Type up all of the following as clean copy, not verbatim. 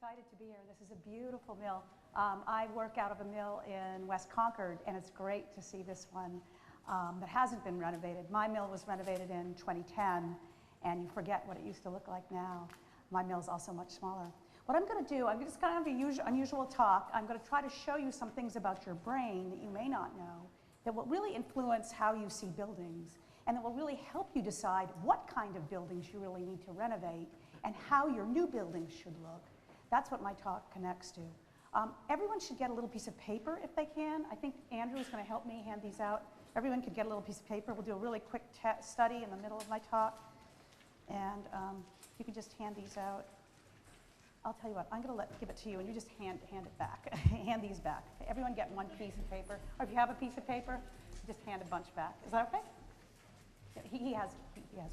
excited to be here. This is a beautiful mill. I work out of a mill in West Concord, and it's great to see this one that hasn't been renovated. My mill was renovated in 2010, and you forget what it used to look like now. My mill's also much smaller. What I'm going to do, I'm just kind of an unusual talk. I'm going to try to show you some things about your brain that you may not know that will really influence how you see buildings, and that will really help you decide what kind of buildings you really need to renovate and how your new buildings should look. That's what my talk connects to. Everyone should get a little piece of paper if they can. I think Andrew is going to help me hand these out. Everyone could get a little piece of paper. We'll do a really quick study in the middle of my talk. And you can just hand these out. I'll tell you what, I'm going to give it to you, and you just hand it back. Hand these back. Okay, everyone get one piece of paper. Or if you have a piece of paper, just hand a bunch back. Is that okay? Yeah, he has one. You have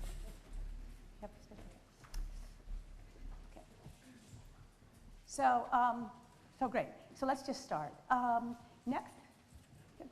a piece of paper? Okay. So great. So let's just start. Next. Good.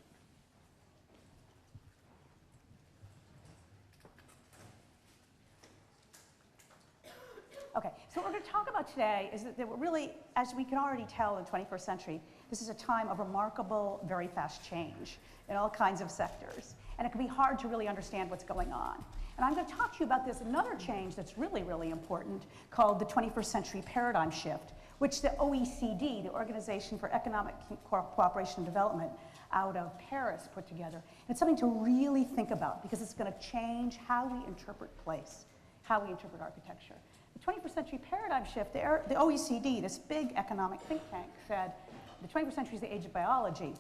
Okay, so what we're going to talk about today is that we're really, as we can already tell in the 21st century, this is a time of remarkable, very fast change in all kinds of sectors. And it can be hard to really understand what's going on. And I'm going to talk to you about this another change that's really, really important called the 21st century paradigm shift, which the OECD, the Organization for Economic Cooperation and Development, out of Paris put together. And it's something to really think about because it's going to change how we interpret place, how we interpret architecture. The 21st century paradigm shift, the OECD, this big economic think tank, said the 21st century is the age of biology.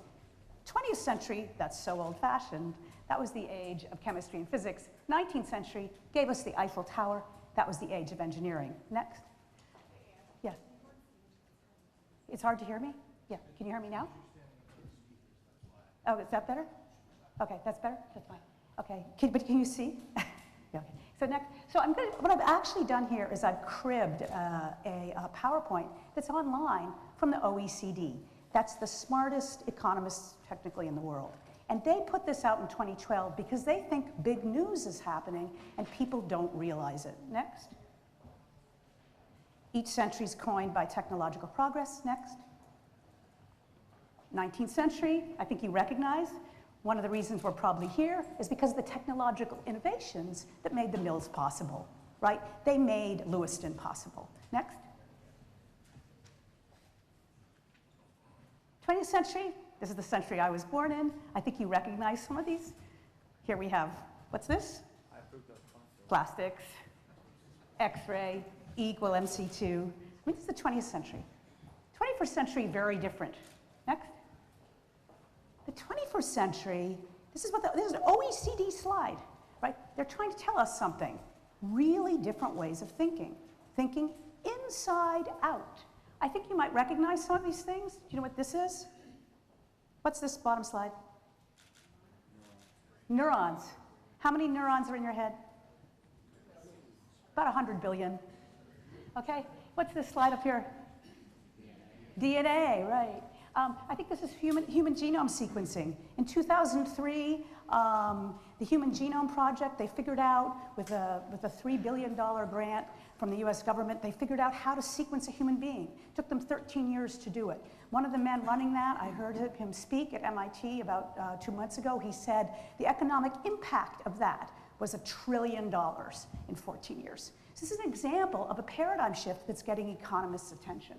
20th century, that's so old-fashioned, that was the age of chemistry and physics. 19th century gave us the Eiffel Tower, that was the age of engineering. Next. Yeah. It's hard to hear me? Yeah, can you hear me now? Oh, is that better? Okay, that's better? That's fine. Okay, but can you see? Yeah, okay. So next, what I've actually done here is I've cribbed a PowerPoint that's online from the OECD. That's the smartest economists technically in the world. And they put this out in 2012 because they think big news is happening and people don't realize it. Next. Each century is coined by technological progress. Next. 19th century, I think you recognize. One of the reasons we're probably here is because of the technological innovations that made the mills possible, right? They made Lewiston possible. Next. 20th century, this is the century I was born in. I think you recognize some of these. Here we have, what's this? Plastics, X-ray, E equal MC2. I mean, this is the 20th century. 21st century, very different. Next. The 21st century, this is an OECD slide, right? They're trying to tell us something. Really different ways of thinking. Thinking inside out. I think you might recognize some of these things. Do you know what this is? What's this bottom slide? Neurons. How many neurons are in your head? About 100 billion. Okay, what's this slide up here? DNA, right. I think this is human genome sequencing. In 2003, the Human Genome Project, they figured out, with a $3 billion grant from the US government, they figured out how to sequence a human being. It took them 13 years to do it. One of the men running that, I heard him speak at MIT about 2 months ago. He said the economic impact of that was $1 trillion in 14 years. So this is an example of a paradigm shift that's getting economists' attention.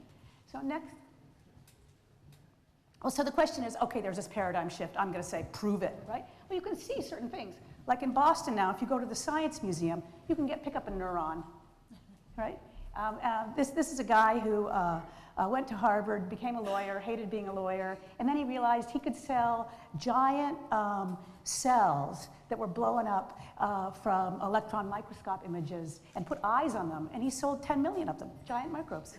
So next. Well, so the question is, okay, there's this paradigm shift. I'm going to say, prove it, right? Well, you can see certain things. Like in Boston now, if you go to the Science Museum, you can pick up a neuron, right? This is a guy who went to Harvard, became a lawyer, hated being a lawyer, and then he realized he could sell giant cells that were blowing up from electron microscope images and put eyes on them, and he sold 10 million of them, giant microbes.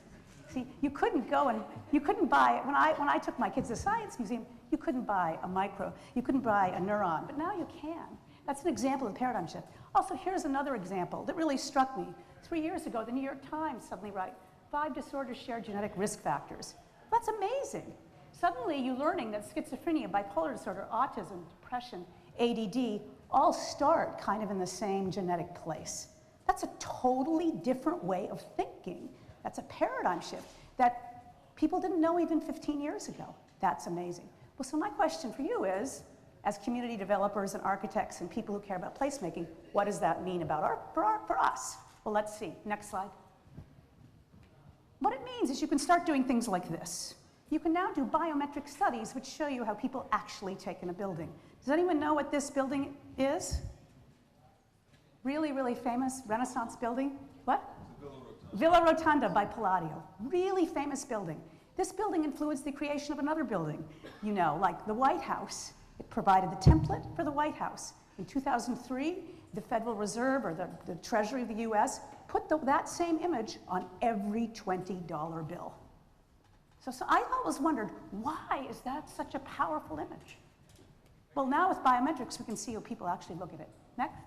See, you couldn't buy, when I took my kids to the Science Museum, you couldn't buy a neuron, but now you can. That's an example of the paradigm shift. Also, here's another example that really struck me. 3 years ago, the New York Times suddenly wrote, 5 disorders share genetic risk factors. That's amazing. Suddenly, you're learning that schizophrenia, bipolar disorder, autism, depression, ADD, all start kind of in the same genetic place. That's a totally different way of thinking. That's a paradigm shift. that people didn't know even 15 years ago. That's amazing. Well, so my question for you is, as community developers and architects and people who care about placemaking, what does that mean about for us? Well, let's see. Next slide. What it means is you can start doing things like this. You can now do biometric studies which show you how people actually take in a building. Does anyone know what this building is? Really, really famous Renaissance building? What? Villa Rotunda by Palladio. Really famous building. This building influenced the creation of another building, you know, like the White House. It provided the template for the White House. In 2003, the Federal Reserve, or the Treasury of the US, put that same image on every $20 bill. So I always wondered, why is that such a powerful image? Well, now with biometrics, we can see how people actually look at it. Next.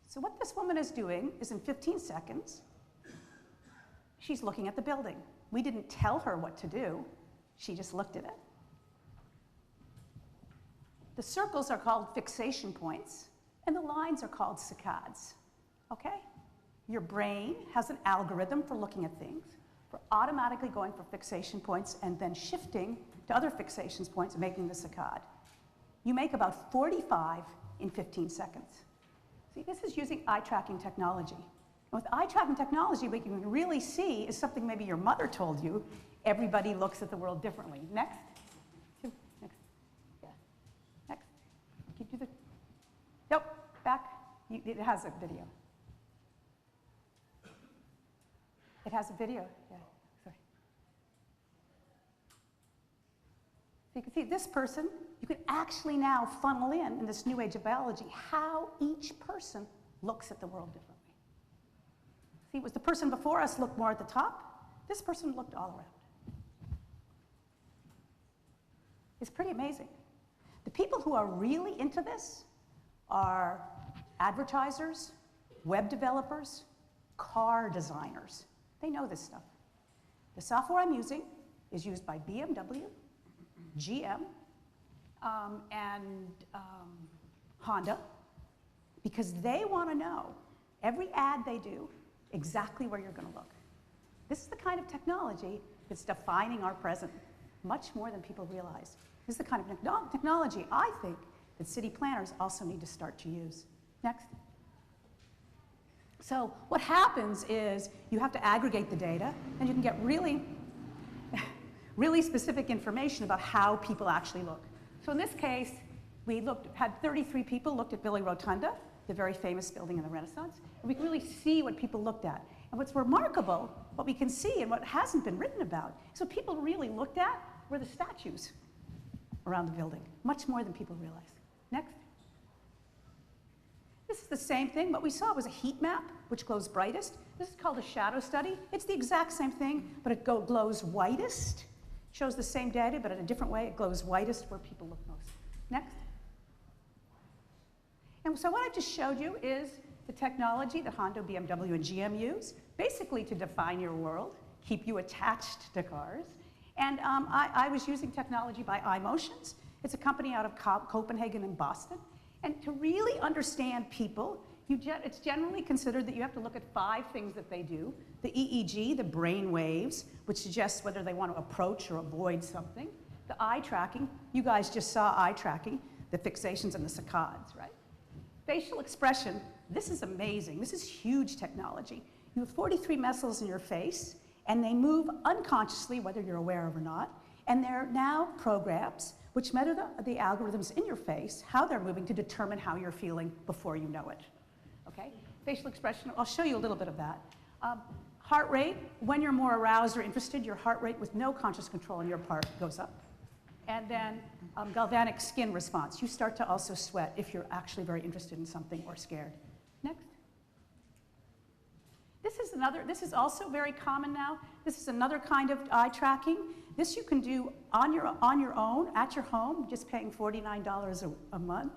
So what this woman is doing is in 15 seconds, she's looking at the building. We didn't tell her what to do. She just looked at it. The circles are called fixation points, and the lines are called saccades. Okay? Your brain has an algorithm for looking at things, for automatically going for fixation points and then shifting to other fixation points and making the saccade. You make about 45 in 15 seconds. See, this is using eye tracking technology. And with eye tracking technology, what you can really see is something maybe your mother told you. Everybody looks at the world differently. Next. Next. Yeah. Next. Keep do the. Nope. Back. It has a video. It has a video. Yeah. Sorry. So you can see this person. You can actually now funnel in this new age of biology, how each person looks at the world differently. See, it was the person before us looked more at the top. This person looked all around. It's pretty amazing. The people who are really into this are advertisers, web developers, car designers. They know this stuff. The software I'm using is used by BMW, GM, and Honda, because they want to know, every ad they do, exactly where you're going to look. This is the kind of technology that's defining our present, much more than people realize. This is the kind of technology I think that city planners also need to start to use. Next. So what happens is you have to aggregate the data, and you can get really, really specific information about how people actually look. So in this case, we had 33 people looked at Villa Rotunda, the very famous building in the Renaissance, and we can really see what people looked at. And what's remarkable, what we can see and what hasn't been written about, is what people really looked at were the statues around the building, much more than people realize. Next. This is the same thing. What we saw was a heat map, which glows brightest. This is called a shadow study. It's the exact same thing, but it glows whitest. Shows the same data, but in a different way. It glows whitest where people look most. Next. And so what I just showed you is the technology that Honda, BMW, and GM use, basically to define your world, keep you attached to cars. And I was using technology by iMotions. It's a company out of Copenhagen and Boston. And to really understand people, it's generally considered that you have to look at 5 things that they do. The EEG, the brain waves, which suggests whether they want to approach or avoid something. The eye tracking, you guys just saw eye tracking, the fixations and the saccades, right? Facial expression, this is amazing. This is huge technology. You have 43 muscles in your face, and they move unconsciously, whether you're aware of or not. And they're now programs which measure the algorithms in your face, how they're moving to determine how you're feeling before you know it. Okay? Facial expression, I'll show you a little bit of that. Heart rate, when you're more aroused or interested, your heart rate with no conscious control on your part goes up. And then galvanic skin response. You start to also sweat if you're actually very interested in something or scared. Next. This is also very common now. This is another kind of eye tracking. This you can do on your own, at your home, just paying $49 a month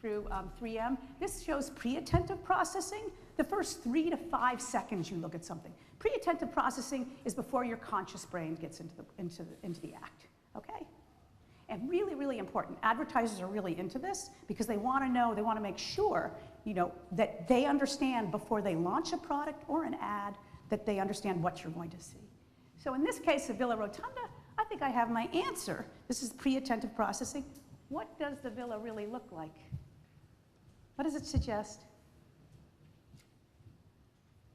through 3M. This shows pre-attentive processing. The first 3 to 5 seconds you look at something. Pre-attentive processing is before your conscious brain gets into the act, okay? And really, really important. Advertisers are really into this because they want to know, they want to make sure that they understand before they launch a product or an ad, that they understand what you're going to see. So in this case of Villa Rotunda, I think I have my answer. This is pre-attentive processing. What does the villa really look like? What does it suggest?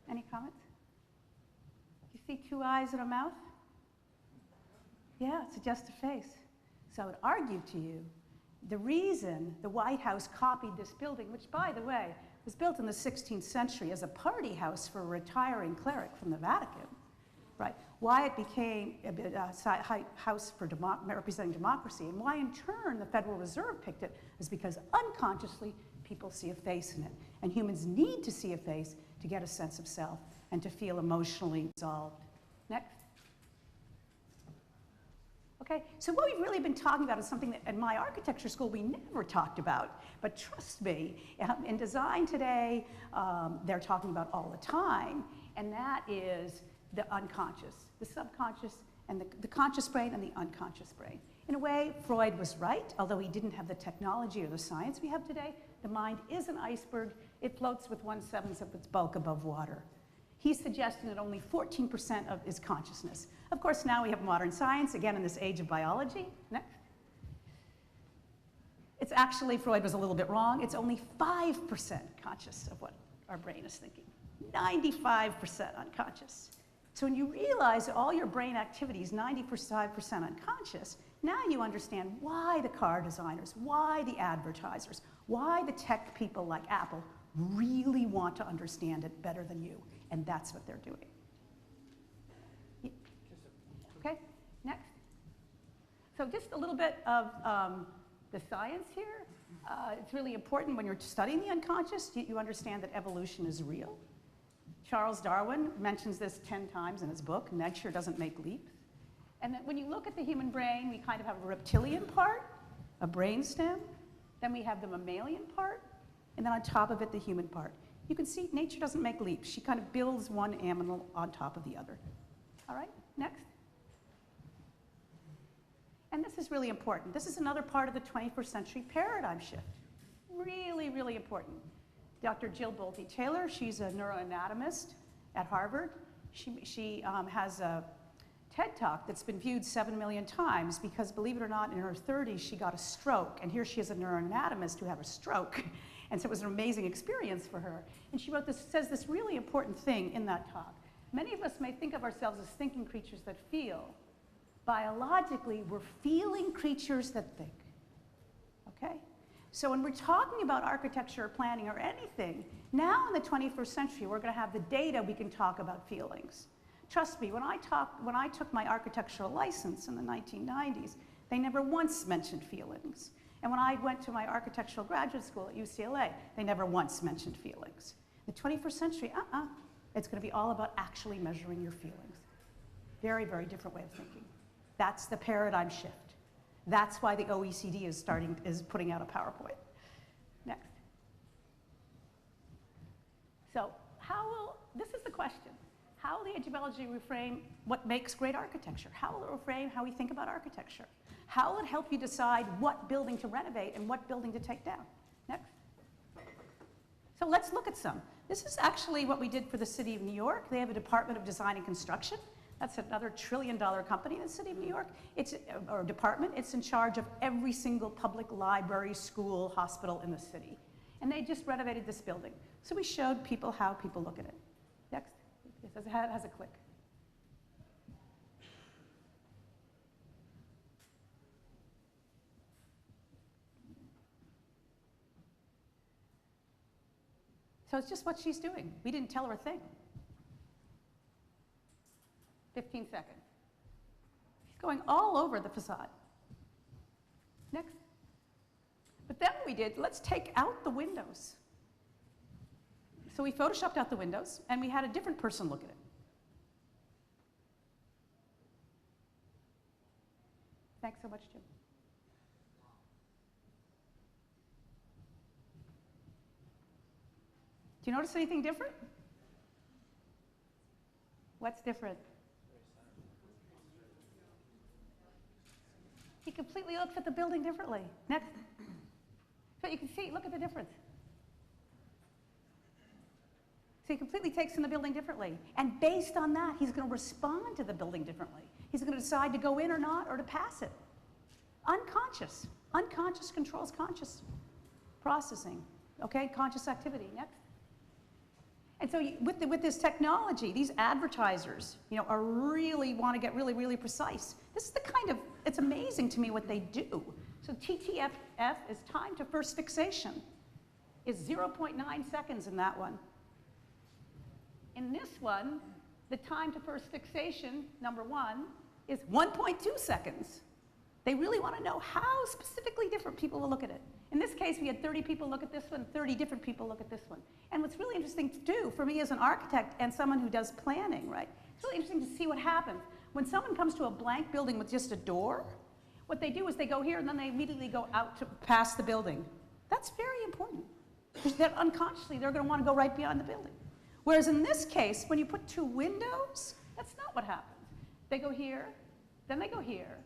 Any comments? You see two eyes and a mouth? Yeah, it suggests a face. So I would argue to you, the reason the White House copied this building, which, by the way, was built in the 16th century as a party house for a retiring cleric from the Vatican, right? Why it became a house for representing democracy, and why in turn the Federal Reserve picked it, is because unconsciously people see a face in it. And humans need to see a face to get a sense of self and to feel emotionally resolved. Next. Okay, so what we've really been talking about is something that in my architecture school we never talked about, but trust me, in design today, they're talking about all the time, and that is the unconscious, the subconscious, and the conscious brain and the unconscious brain. In a way, Freud was right, although he didn't have the technology or the science we have today. The mind is an iceberg. It floats with 1/7 of its bulk above water. He's suggesting that only 14% of is consciousness. Of course, now we have modern science, again, in this age of biology. Next. It's actually, Freud was a little bit wrong. It's only 5% conscious of what our brain is thinking. 95% unconscious. So when you realize that all your brain activity is 95% unconscious, now you understand why the car designers, why the advertisers, why the tech people like Apple really want to understand it better than you. And that's what they're doing. Okay, next. So just a little bit of the science here. It's really important when you're studying the unconscious, you understand that evolution is real. Charles Darwin mentions this 10 times in his book, Nature Doesn't Make Leaps. And that when you look at the human brain, we kind of have a reptilian part, a brainstem, then we have the mammalian part, and then on top of it, the human part. You can see nature doesn't make leaps. She kind of builds one animal on top of the other. All right, next. And this is really important. This is another part of the 21st century paradigm shift. Really, really important. Dr. Jill Bolte Taylor, she's a neuroanatomist at Harvard. She has a TED Talk that's been viewed 7 million times because, believe it or not, in her 30s, she got a stroke. And here she is a neuroanatomist who had a stroke. And so it was an amazing experience for her. And she says this really important thing in that talk. Many of us may think of ourselves as thinking creatures that feel. Biologically, we're feeling creatures that think. Okay? So when we're talking about architecture or planning or anything, now in the 21st century, we're going to have the data we can talk about feelings. Trust me, when I took my architectural license in the 1990s, they never once mentioned feelings. And when I went to my architectural graduate school at UCLA, they never once mentioned feelings. The 21st century, it's going to be all about actually measuring your feelings. Very, very different way of thinking. That's the paradigm shift. That's why the OECD is putting out a PowerPoint. Next. So this is the question. How will the anthropology reframe what makes great architecture? How will it reframe how we think about architecture? How will it help you decide what building to renovate and what building to take down? Next. So let's look at some. This is actually what we did for the city of New York. They have a Department of Design and Construction. That's another $1 trillion company in the city of New York. Or department. It's in charge of every single public library, school, hospital in the city. And they just renovated this building. So we showed people how people look at it. Next. It has a click. So it's just what she's doing. We didn't tell her a thing. 15 seconds. She's going all over the facade. Next. But then what we did, let's take out the windows. So we photoshopped out the windows, and we had a different person look at it. Thanks so much, Jim. Do you notice anything different? What's different? He completely looks at the building differently. Next. So you can see, look at the difference. So he completely takes in the building differently. And based on that, he's going to respond to the building differently. He's going to decide to go in or not, or to pass it. Unconscious. Unconscious controls conscious processing. Okay, conscious activity. Next. And so with this technology, these advertisers, are really want to get really, really precise. This is the kind of, it's amazing to me what they do. So TTFF is time to first fixation. Is 0.9 seconds in that one. In this one, the time to first fixation, number one, is 1.2 seconds. They really want to know how specifically different people will look at it. In this case, we had 30 people look at this one, 30 different people look at this one. And what's really interesting to do for me as an architect and someone who does planning, right? It's really interesting to see what happens. When someone comes to a blank building with just a door, what they do is they go here and then they immediately go out to pass the building. That's very important. Because that unconsciously, they're going to want to go right beyond the building. Whereas in this case, when you put two windows, that's not what happens. They go here, then they go here,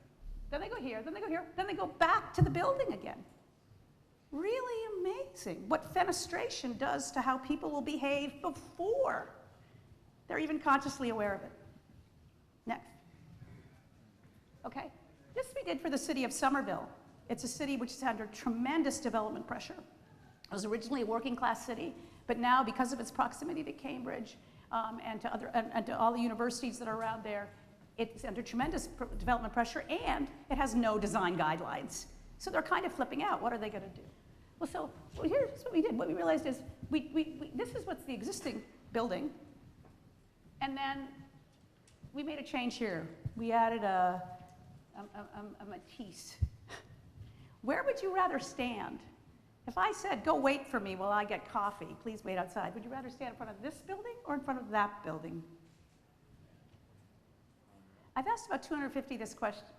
then they go here, then they go here, then they go back to the building again. Really amazing what fenestration does to how people will behave before they're even consciously aware of it. Next. Okay, this we did for the city of Somerville. It's a city which is under tremendous development pressure. It was originally a working class city, but now because of its proximity to Cambridge and to all the universities that are around there, it's under tremendous development pressure, and it has no design guidelines. So they're kind of flipping out. What are they going to do? Well, here's what we did. What we realized is this is what's the existing building, and then we made a change here. We added a Matisse. Where would you rather stand? If I said, go wait for me while I get coffee, please wait outside, would you rather stand in front of this building or in front of that building? I've asked about 250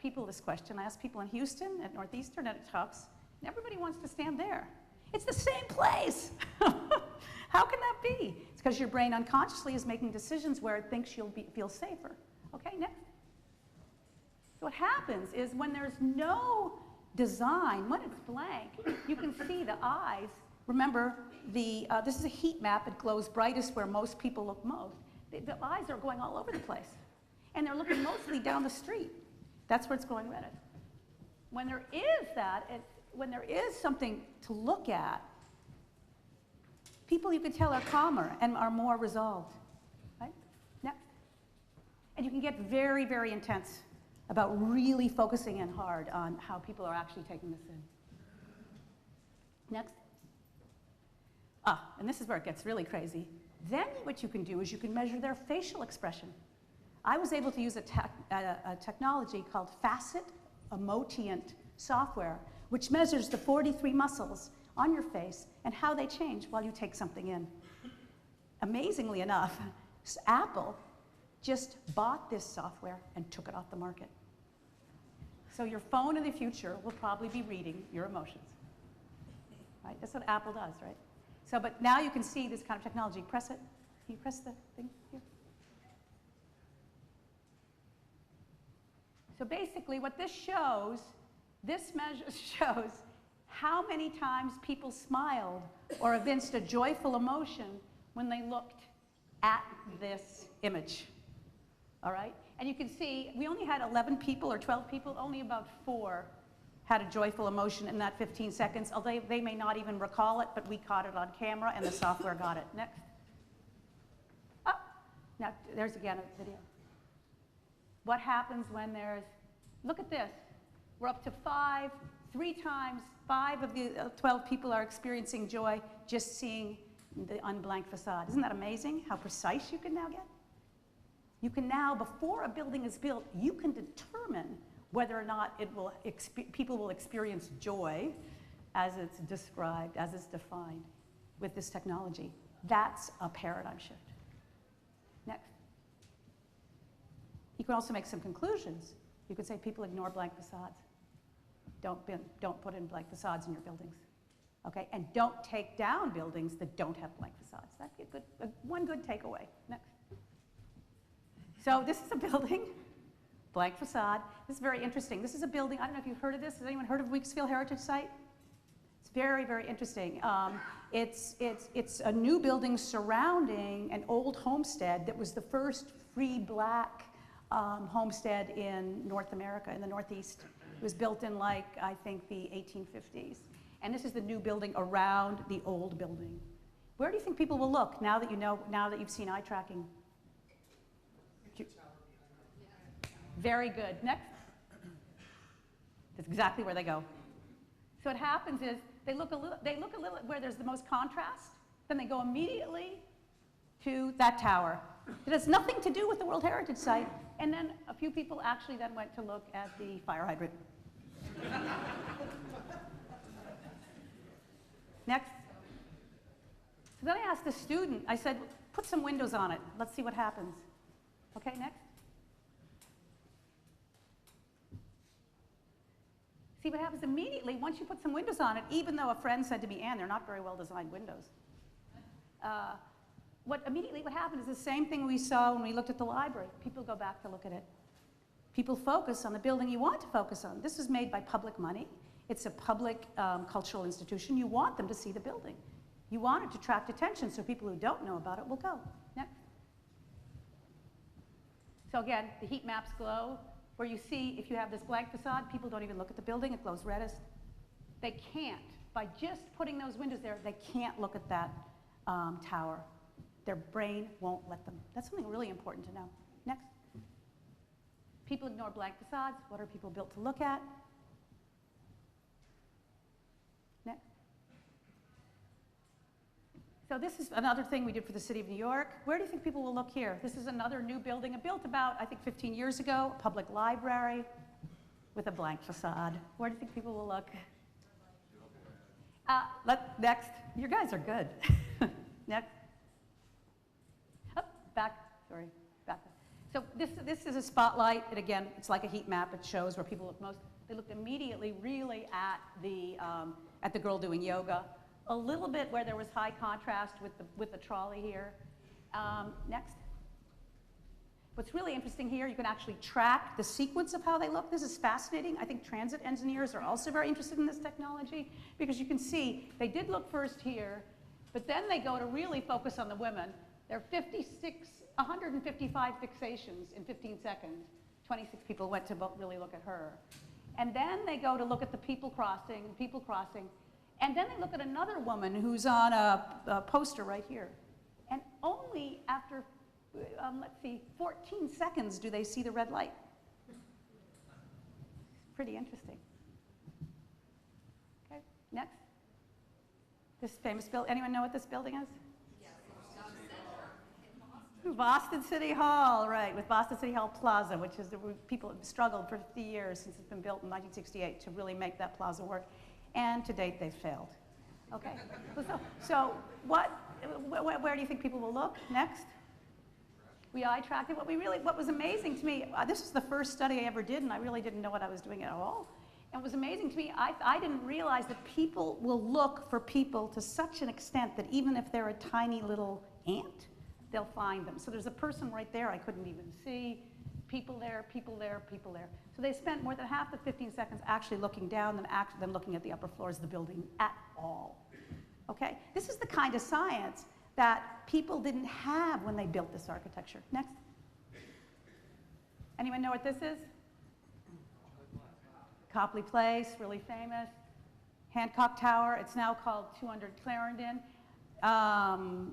people this question. I asked people in Houston, at Northeastern, and at Tufts, and everybody wants to stand there. It's the same place. How can that be? It's because your brain unconsciously is making decisions where it thinks you'll feel safer. Okay, next. So what happens is when there's no design, when it's blank, you can see the eyes. Remember, this is a heat map. It glows brightest where most people look most. The eyes are going all over the place. And they're looking mostly down the street. That's where it's going red. When there is when there is something to look at, people you can tell are calmer and are more resolved. Right? Next. And you can get very, very intense about really focusing in hard on how people are actually taking this in. Next. And this is where it gets really crazy. Then what you can do is you can measure their facial expression. I was able to use a technology called facet emotant software, which measures the 43 muscles on your face and how they change while you take something in. Amazingly enough, Apple just bought this software and took it off the market. So your phone in the future will probably be reading your emotions. Right? That's what Apple does, right? So, but now you can see this kind of technology. Press it. Can you press the thing here? So basically what this shows, this measure shows how many times people smiled or evinced a joyful emotion when they looked at this image. All right? And you can see we only had 11 people or 12 people, only about 4 had a joyful emotion in that 15 seconds, although they may not even recall it, but we caught it on camera and the software got it. Next. Oh, now there's again a video. What happens when there's, look at this, we're up to 5, 3 times, 5 of the 12 people are experiencing joy just seeing the unblank facade. Isn't that amazing how precise you can now get? You can now, before a building is built, you can determine whether or not people will experience joy as it's described, as it's defined with this technology. That's a paradigm shift. Next. You can also make some conclusions. You could say people ignore blank facades. Don't put in blank facades in your buildings. Okay, and don't take down buildings that don't have blank facades. That'd be one good takeaway. Next. So this is a building, blank facade. This is very interesting. This is a building, I don't know if you've heard of this. Has anyone heard of Weeksville Heritage Site? It's It's very, very interesting. It's a new building surrounding an old homestead that was the first free black homestead in North America, in the Northeast. It was built in, like, I think, the 1850s. And this is the new building around the old building. Where do you think people will look now that you know, now that you've seen eye tracking? Very good. Next. That's exactly where they go. So what happens is they look a little where there's the most contrast, then they go immediately to that tower. It has nothing to do with the World Heritage Site, and then a few people actually then went to look at the fire hydrant. Next. So then I asked the student, I said, put some windows on it. Let's see what happens. Okay, next. See what happens immediately once you put some windows on it, even though a friend said to me, Ann, they're not very well designed windows. What happened is the same thing we saw when we looked at the library. People go back to look at it. People focus on the building you want to focus on. This is made by public money. It's a public cultural institution. You want them to see the building. You want it to attract attention so people who don't know about it will go. Next. So again, the heat maps glow. Where you see, if you have this blank facade, people don't even look at the building, it glows reddest. They can't, by just putting those windows there, they can't look at that tower. Their brain won't let them. That's something really important to know. Next. People ignore blank facades. What are people built to look at? Next. So this is another thing we did for the City of New York. Where do you think people will look here? This is another new building, built about, I think, 15 years ago, a public library with a blank facade. Where do you think people will look? Next. You guys are good. Next. Oh, back. Sorry, back. So this is a spotlight, and again, it's like a heat map. It shows where people look most. They looked immediately, really, at the girl doing yoga. A little bit where there was high contrast with the trolley here. Next. What's really interesting here, you can actually track the sequence of how they look. This is fascinating. I think transit engineers are also very interested in this technology because you can see they did look first here, but then they go to really focus on the women. There are 155 fixations in 15 seconds. 26 people went to really look at her. And then they go to look at the people crossing. And then they look at another woman who's on a poster right here. And only after, 14 seconds do they see the red light. Pretty interesting. Okay, next. This famous building, anyone know what this building is? Yes. Boston City Hall, right, with Boston City Hall Plaza, which is people have struggled for 50 years since it's been built in 1968 to really make that plaza work. And to date, they've failed. Okay, so where do you think people will look next? We eye tracked it. What was amazing to me, this was the first study I ever did, and I really didn't know what I was doing at all. And it was amazing to me, I didn't realize that people will look for people to such an extent that even if they're a tiny little ant, they'll find them. So there's a person right there I couldn't even see. People there, people there, people there. So they spent more than half the 15 seconds actually looking down than looking at the upper floors of the building at all. Okay? This is the kind of science that people didn't have when they built this architecture. Next. Anyone know what this is? Copley Place, really famous. Hancock Tower, it's now called 200 Clarendon.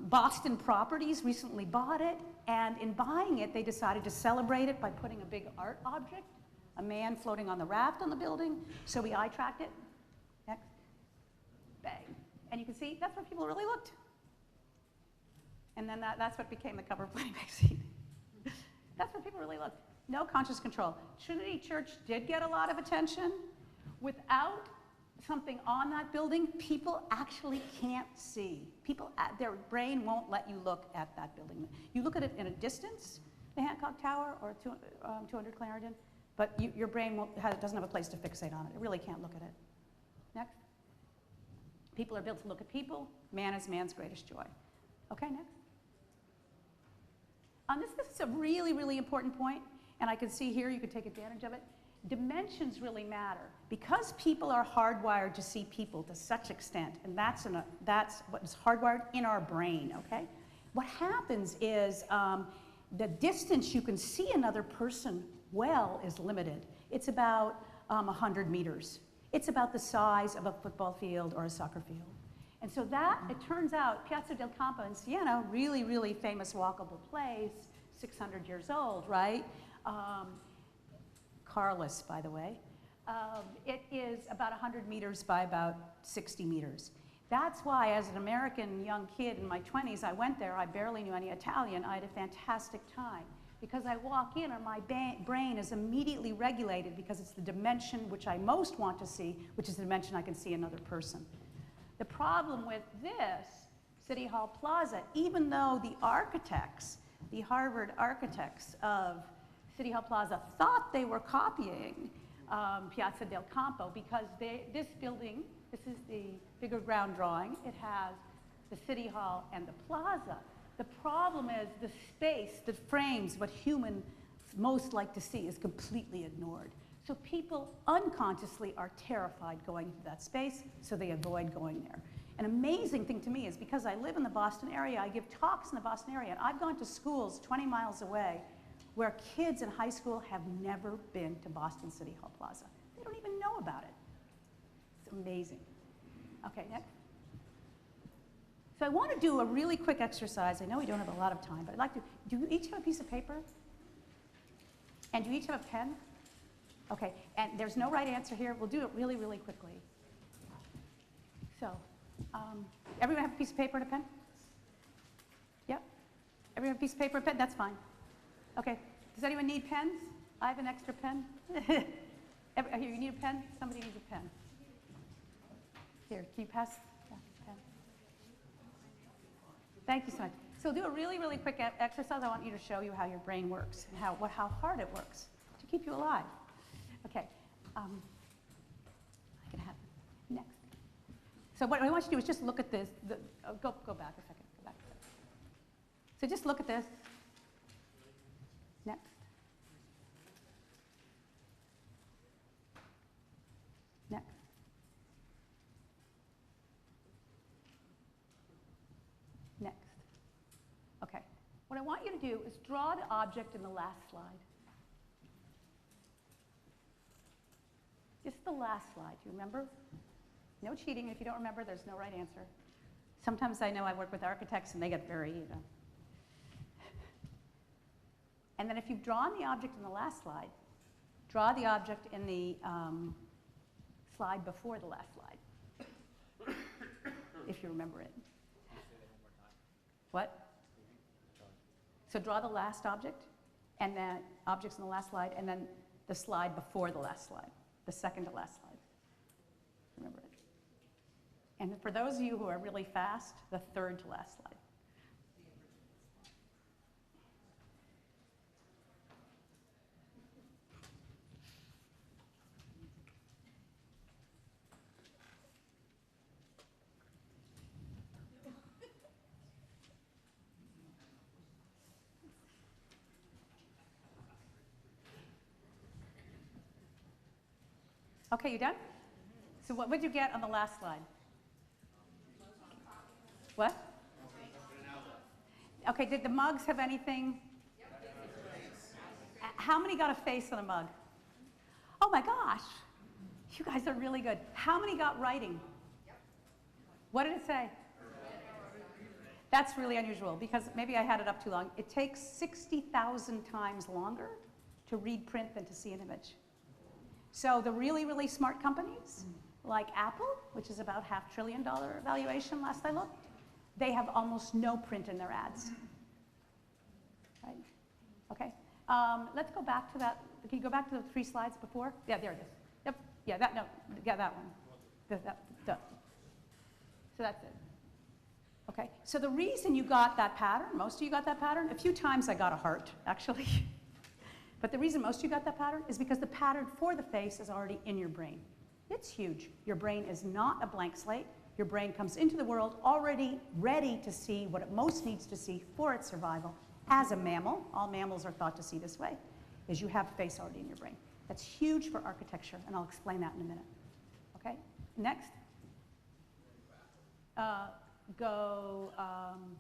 Boston Properties recently bought it, and in buying it, they decided to celebrate it by putting a big art object, a man floating on the raft on the building, so we eye tracked it. Next. Bang. And you can see, that's where people really looked. And then that's what became the cover of Planet Magazine. That's where people really looked. No conscious control. Trinity Church did get a lot of attention. Without something on that building, people actually can't see. Their brain won't let you look at that building. You look at it in a distance, the Hancock Tower or 200 Clarendon, but your brain doesn't have a place to fixate on it. It really can't look at it. Next. People are built to look at people. Man is man's greatest joy. Okay, next. This is a really, really important point, and I can see here you can take advantage of it. dimensions really matter. Because people are hardwired to see people to such extent, and that's what is hardwired in our brain, okay? What happens is the distance you can see another person well is limited. It's about 100 meters. It's about the size of a football field or a soccer field. And so that, it turns out, Piazza del Campo in Siena, really, really famous walkable place, 600 years old, right? Carless, by the way. It is about 100 meters by about 60 meters. That's why, as an American young kid in my 20s, I went there. I barely knew any Italian. I had a fantastic time. Because I walk in and my brain is immediately regulated because it's the dimension which I most want to see, which is the dimension I can see another person. The problem with this, City Hall Plaza, even though the architects, the Harvard architects of City Hall Plaza thought they were copying Piazza del Campo because this building, this is the bigger ground drawing, it has the City Hall and the plaza. The problem is the space that frames what humans most like to see is completely ignored. So people unconsciously are terrified going into that space, so they avoid going there. An amazing thing to me is because I live in the Boston area, I give talks in the Boston area, and I've gone to schools 20 miles away where kids in high school have never been to Boston City Hall Plaza. They don't even know about it. It's amazing. Okay, next. So I want to do a really quick exercise. I know we don't have a lot of time, but I'd like to, do you each have a piece of paper? And do you each have a pen? Okay, and there's no right answer here. We'll do it really, really quickly. So, everyone have a piece of paper and a pen? Yep. Everyone have a piece of paper and a pen? That's fine. Okay, does anyone need pens? I have an extra pen. Here, you need a pen? Somebody needs a pen. Here, can you pass that pen? Thank you so much. So we'll do a really, really quick exercise. I want you to show you how your brain works and how hard it works to keep you alive. Okay, I can have next. So what I want you to do is just look at this. Go back a second. Go back a second. So just look at this. Next. Next. Next. Okay. What I want you to do is draw the object in the last slide. Just the last slide. Do you remember? No cheating. If you don't remember, there's no right answer. Sometimes I know I work with architects and they get very, And then if you've drawn the object in the last slide, draw the object in the slide before the last slide, if you remember it. What? So draw the last object, and then objects in the last slide, and then the slide before the last slide, the second to last slide. Remember it. And for those of you who are really fast, the third to last slide. Okay, you done? So what would you get on the last slide? What? Okay, did the mugs have anything? How many got a face on a mug? Oh my gosh, you guys are really good. How many got writing? What did it say? That's really unusual because maybe I had it up too long. It takes 60,000 times longer to read print than to see an image. So the really, really smart companies, like Apple, which is about $500 billion valuation last I looked, they have almost no print in their ads. Right? Okay. Let's go back to that. Can you go back to the 3 slides before? Yeah, there it is. Yep. Yeah, that one. So that's it. Okay. So the reason you got that pattern, most of you got that pattern, a few times I got a heart, actually. But the reason most of you got that pattern is because the pattern for the face is already in your brain. It's huge. Your brain is not a blank slate. Your brain comes into the world already ready to see what it most needs to see for its survival. As a mammal, all mammals are thought to see this way, is you have a face already in your brain. That's huge for architecture, and I'll explain that in a minute. Okay, next. Go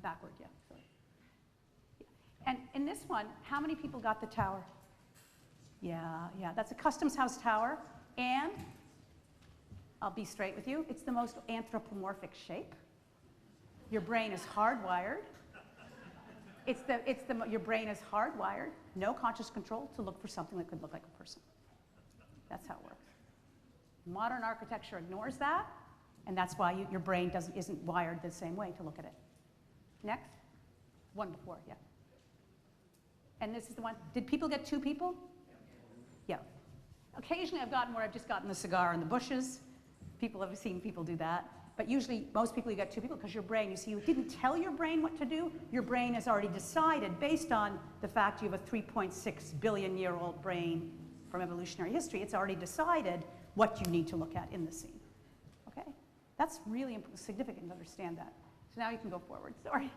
backward, yeah, sorry. And in this one, how many people got the tower? Yeah, that's a Customs House tower, and I'll be straight with you, it's the most anthropomorphic shape. Your brain is hardwired. Your brain is hardwired, no conscious control, to look for something that could look like a person. That's how it works. Modern architecture ignores that, and that's why your brain isn't wired the same way to look at it. Next. One before, yeah. And this is the one. Did people get 2 people? Yeah. Occasionally I've gotten where I've just gotten the cigar in the bushes. People have seen people do that. But usually, most people, you get 2 people because your brain, you see, you didn't tell your brain what to do. Your brain has already decided, based on the fact you have a 3.6 billion-year-old brain from evolutionary history, it's already decided what you need to look at in the scene. Okay? That's really significant to understand that. So now you can go forward. Sorry.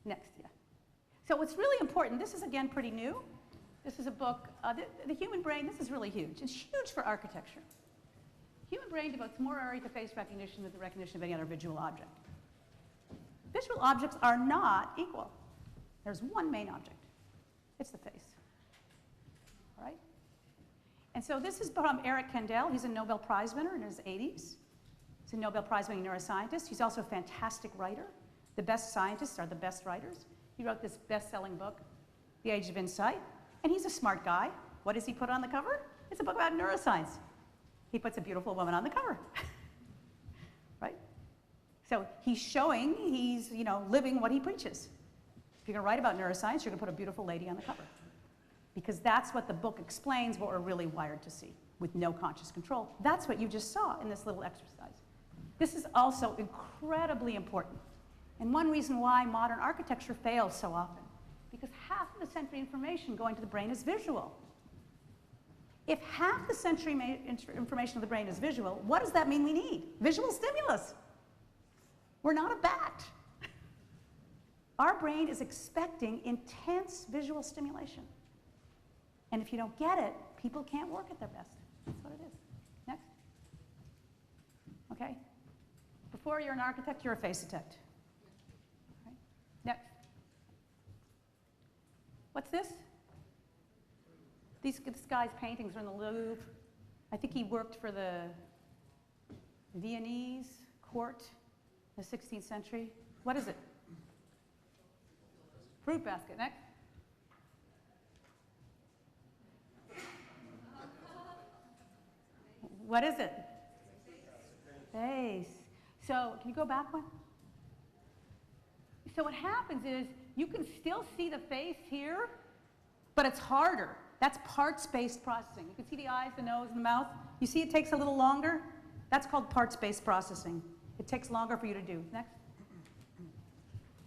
Next, yeah. So what's really important, this is again pretty new. This is a book, the human brain, this is really huge. It's huge for architecture. Human brain devotes more area to face recognition than the recognition of any other visual object. Visual objects are not equal. There's one main object. It's the face. All right? And so this is from Eric Kandel. He's a Nobel Prize winner in his 80s. He's a Nobel Prize winning neuroscientist. He's also a fantastic writer. The best scientists are the best writers. He wrote this best-selling book, The Age of Insight. And he's a smart guy. What does he put on the cover? It's a book about neuroscience. He puts a beautiful woman on the cover. Right? So he's showing he's, living what he preaches. If you're going to write about neuroscience, you're going to put a beautiful lady on the cover. Because that's what the book explains, what we're really wired to see, with no conscious control. That's what you just saw in this little exercise. This is also incredibly important. And one reason why modern architecture fails so often, because half of the sensory information going to the brain is visual. If half the sensory information of the brain is visual, what does that mean we need? Visual stimulus. We're not a bat. Our brain is expecting intense visual stimulation. And if you don't get it, people can't work at their best. That's what it is. Next. Okay? Before you're an architect, you're a face architect. Okay. Next. What's this? This guy's paintings are in the Louvre. I think he worked for the Viennese court in the 16th century. What is it? Fruit basket. Next. What is it? Face. So, can you go back one? So what happens is you can still see the face here, but it's harder. That's parts-based processing. You can see the eyes, the nose, and the mouth. You see it takes a little longer? That's called parts-based processing. It takes longer for you to do. Next.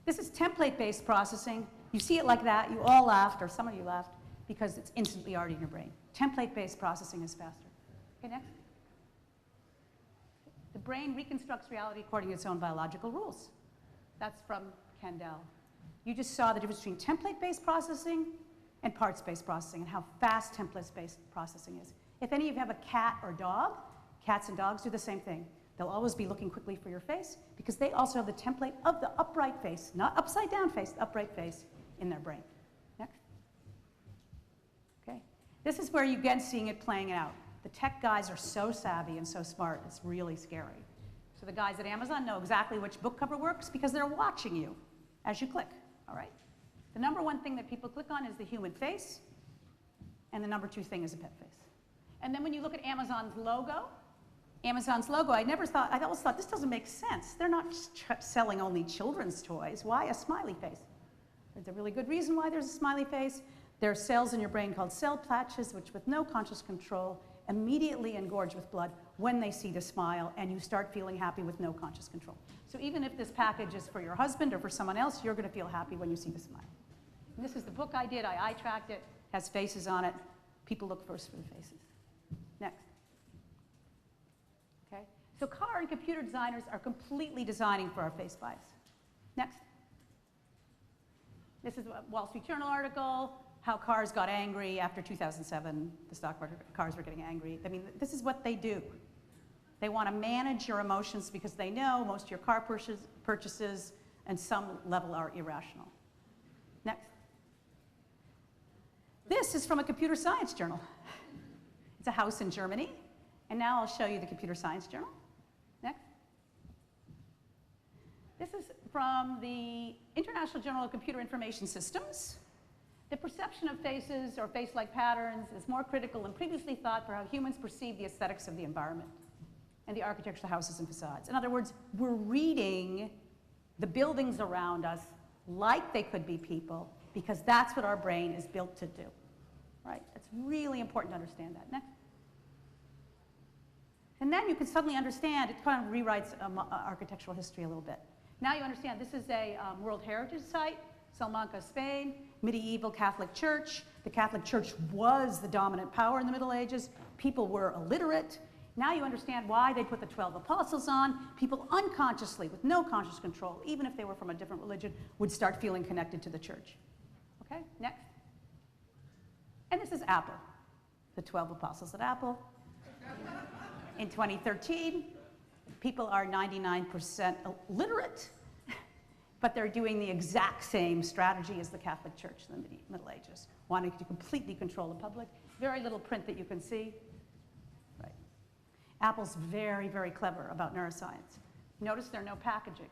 This is template-based processing. You see it like that. You all laughed, or some of you laughed, because it's instantly already in your brain. Template-based processing is faster. Okay, next. The brain reconstructs reality according to its own biological rules. That's from Kandel. You just saw the difference between template-based processing and parts-based processing and how fast template-based processing is. If any of you have a cat or dog, cats and dogs do the same thing. They'll always be looking quickly for your face because they also have the template of the upright face, not upside down face, the upright face in their brain. Next. Okay. This is where you get seeing it playing out. The tech guys are so savvy and so smart, it's really scary. So the guys at Amazon know exactly which book cover works because they're watching you as you click, all right? The number one thing that people click on is the human face, and the number two thing is a pet face. And then when you look at Amazon's logo, I always thought this doesn't make sense. They're not selling only children's toys. Why a smiley face? There's a really good reason why there's a smiley face. There are cells in your brain called cell patches, which with no conscious control immediately engorge with blood when they see the smile, and you start feeling happy with no conscious control. So even if this package is for your husband or for someone else, you're going to feel happy when you see the smile. And this is the book I did. I eye-tracked it. Has faces on it. People look first for the faces. Next. Okay? So car and computer designers are completely designing for our face bias. Next. This is a Wall Street Journal article, how cars got angry after 2007. The stock market cars were getting angry. I mean, this is what they do. They want to manage your emotions because they know most of your car purchases and some level are irrational. Next. This is from a computer science journal. It's a house in Germany. And now I'll show you the computer science journal. Next. This is from the International Journal of Computer Information Systems. The perception of faces or face-like patterns is more critical than previously thought for how humans perceive the aesthetics of the environment and the architecture of houses and facades. In other words, we're reading the buildings around us like they could be people because that's what our brain is built to do, right? It's really important to understand that. Next. And then you can suddenly understand, it kind of rewrites architectural history a little bit. Now you understand this is a World Heritage Site, Salamanca, Spain, medieval Catholic Church. The Catholic Church was the dominant power in the Middle Ages. People were illiterate. Now you understand why they put the 12 apostles on. People unconsciously, with no conscious control, even if they were from a different religion, would start feeling connected to the church. Okay, next. And this is Apple, the 12 apostles at Apple. In 2013, people are 99% illiterate, but they're doing the exact same strategy as the Catholic Church in the Middle Ages, wanting to completely control the public. Very little print that you can see. Right. Apple's very, very clever about neuroscience. Notice there's no packaging.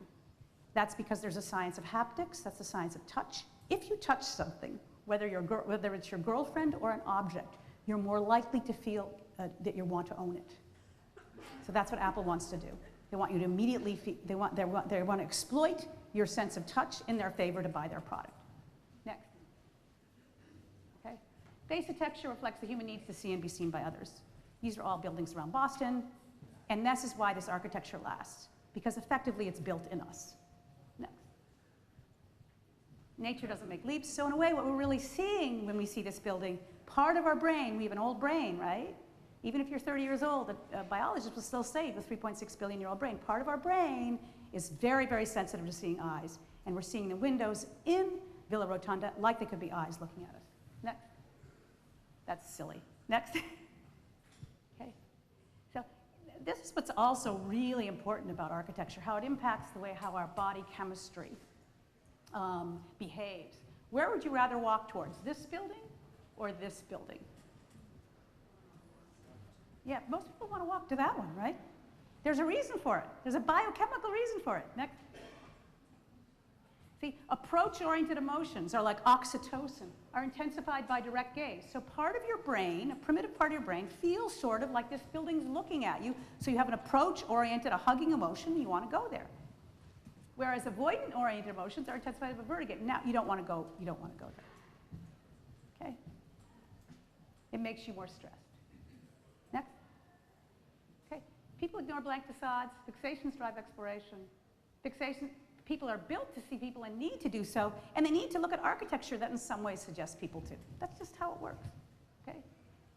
That's because there's a science of haptics, that's the science of touch. If you touch something, whether it's your girlfriend or an object, you're more likely to feel that you want to own it. So that's what Apple wants to do. They want you to immediately, they want to exploit your sense of touch in their favor to buy their product. Next. Okay. Basic texture reflects the human needs to see and be seen by others. These are all buildings around Boston, and this is why this architecture lasts, because effectively it's built in us. Next. Nature doesn't make leaps, so in a way what we're really seeing when we see this building, part of our brain, we have an old brain, right? Even if you're 30 years old, a biologist will still say the 3.6 billion-year-old brain. Part of our brain is very, very sensitive to seeing eyes. And we're seeing the windows in Villa Rotonda like they could be eyes looking at us. Next. That's silly. Next. Okay. So this is what's also really important about architecture, how it impacts the way how our body chemistry behaves. Where would you rather walk towards, this building or this building? Yeah, most people want to walk to that one, right? There's a reason for it. There's a biochemical reason for it. Next. See, approach-oriented emotions are like oxytocin, are intensified by direct gaze. So part of your brain, a primitive part of your brain, feels sort of like this building's looking at you. So you have an approach-oriented, a hugging emotion, and you want to go there. Whereas avoidant-oriented emotions are intensified by vertigo. Now you don't want to go there. Okay? It makes you more stressed. Next. Okay. People ignore blank facades. Fixations drive exploration. People are built to see people and need to do so, and they need to look at architecture that in some ways suggests people to. That's just how it works. Okay?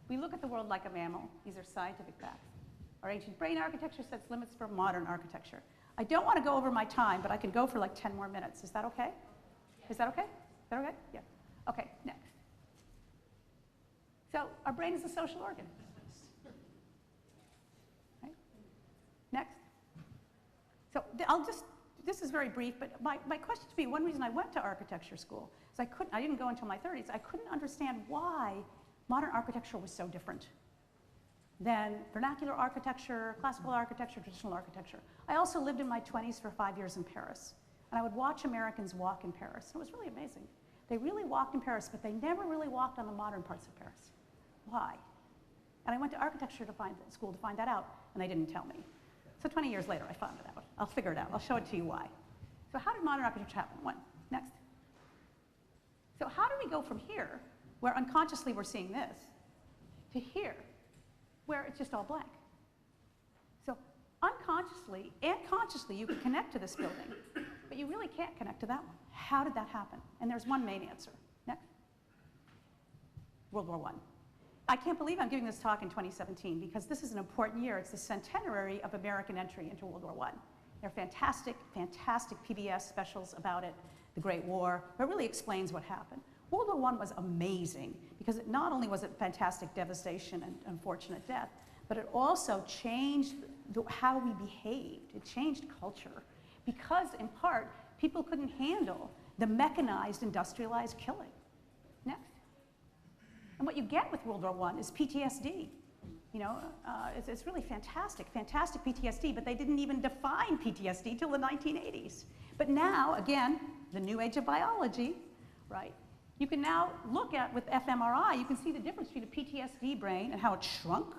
We look at the world like a mammal. These are scientific facts. Our ancient brain architecture sets limits for modern architecture. I don't want to go over my time, but I can go for like 10 more minutes. Is that okay? Is that okay? Is that okay? Yeah. Okay, next. So our brain is a social organ. Next. So this is very brief, but my question to me, one reason I went to architecture school is I didn't go until my 30s, I couldn't understand why modern architecture was so different than vernacular architecture, classical architecture, traditional architecture. I also lived in my 20s for 5 years in Paris, and I would watch Americans walk in Paris. It was really amazing. They really walked in Paris, but they never really walked on the modern parts of Paris. Why? And I went to architecture school to find that out, and they didn't tell me. So 20 years later, I found it out. I'll figure it out. I'll show it to you why. So how did modern architecture happen? One. Next. So how do we go from here, where unconsciously we're seeing this, to here, where it's just all blank? So unconsciously and consciously, you can connect to this building, but you really can't connect to that one. How did that happen? And there's one main answer. Next. World War I. I can't believe I'm giving this talk in 2017 because this is an important year. It's the centenary of American entry into World War I. There are fantastic, fantastic PBS specials about it. the Great War, but it really explains what happened. World War I was amazing because not only was it fantastic devastation and unfortunate death, but it also changed how we behaved. It changed culture because, in part, people couldn't handle the mechanized, industrialized killing. Next. And what you get with World War I is PTSD. You know, it's really fantastic PTSD, but they didn't even define PTSD till the 1980s. But now, again, the new age of biology, right? You can now look at, with fMRI, you can see the difference between a PTSD brain and how it shrunk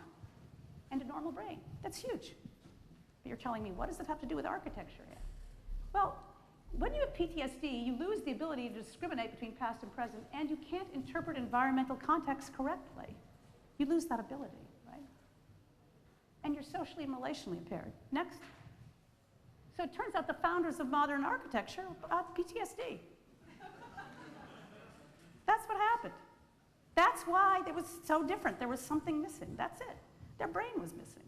and a normal brain. That's huge. But you're telling me, what does it have to do with architecture yet? Well, when you have PTSD, you lose the ability to discriminate between past and present, and you can't interpret environmental context correctly. You lose that ability, right? And you're socially and relationally impaired. Next. So it turns out the founders of modern architecture had PTSD. That's what happened. That's why it was so different. There was something missing. That's it. Their brain was missing,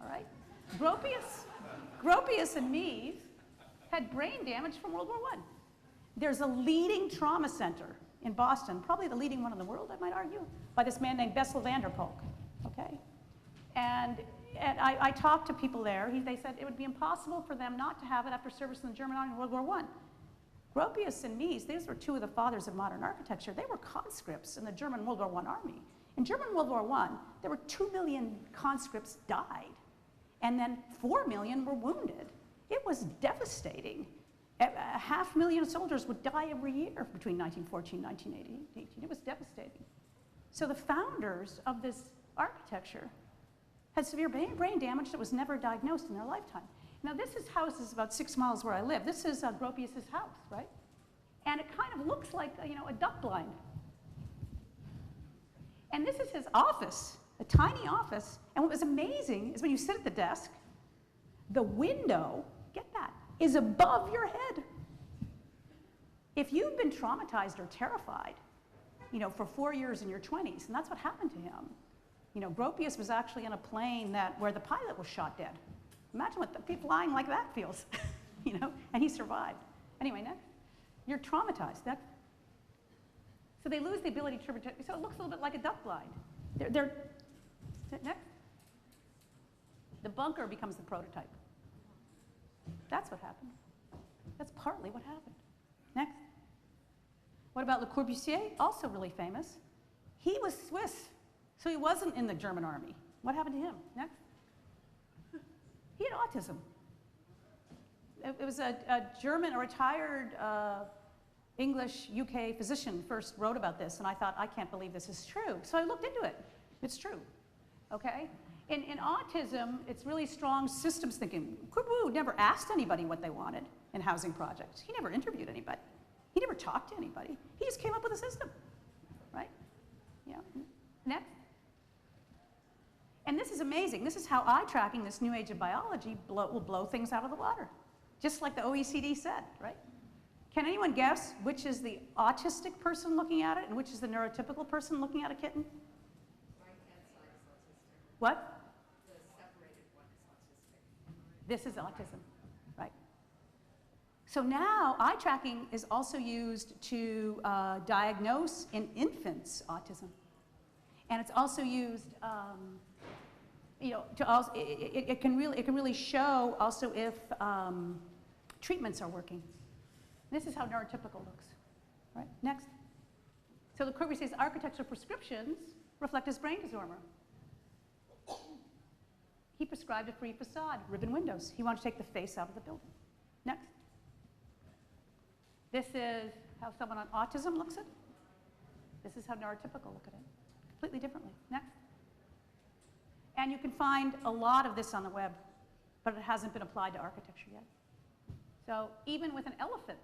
all right? Gropius and Mies had brain damage from World War I. There's a leading trauma center in Boston, probably the leading one in the world, I might argue, by this man named Bessel van der Kolk, okay? And I talked to people there. They said it would be impossible for them not to have it after service in the German Army in World War I. Gropius and Mies, these were two of the fathers of modern architecture. They were conscripts in the German World War I army. In German World War I, there were 2 million conscripts died, and then 4 million were wounded. It was devastating. 500,000 soldiers would die every year between 1914 and 1918. It was devastating. So the founders of this architecture had severe brain damage that was never diagnosed in their lifetime. Now this house is about 6 miles where I live. This is Gropius's house, right? And it kind of looks like a duck blind. And this is his office, a tiny office. And what was amazing is when you sit at the desk, the window, get that, is above your head. If you've been traumatized or terrified, for 4 years in your 20s, and that's what happened to him. Gropius was actually in a plane where the pilot was shot dead. Imagine what flying like that feels, and he survived. Anyway, next. You're traumatized. So they lose the ability to protect. So it looks a little bit like a duck blind. Next. The bunker becomes the prototype. That's what happened. That's partly what happened. Next. What about Le Corbusier? Also really famous. He was Swiss, so he wasn't in the German army. What happened to him? Next. He had autism. It was a retired English UK physician first wrote about this, and I thought, I can't believe this is true. So I looked into it. It's true, okay? In autism, it's really strong systems thinking. Corbu never asked anybody what they wanted in housing projects. He never interviewed anybody. He never talked to anybody. He just came up with a system, right? Yeah. Next. And this is amazing. This is how eye tracking, this new age of biology, will blow things out of the water, just like the OECD said, right? Can anyone guess which is the autistic person looking at it and which is the neurotypical person looking at a kitten? Right-hand side is autistic. What? The separated one is autistic. This is autism, right? So now eye tracking is also used to diagnose in infants autism. And it's also used it can really show also if treatments are working. This is how neurotypical looks, right? Next. So Le Corbusier's architectural prescriptions reflect his brain disorder. He prescribed a free facade, ribbon windows. He wanted to take the face out of the building. Next. This is how someone on autism looks at it. This is how neurotypical look at it. Completely differently. Next. And you can find a lot of this on the web, but it hasn't been applied to architecture yet. So even with an elephant,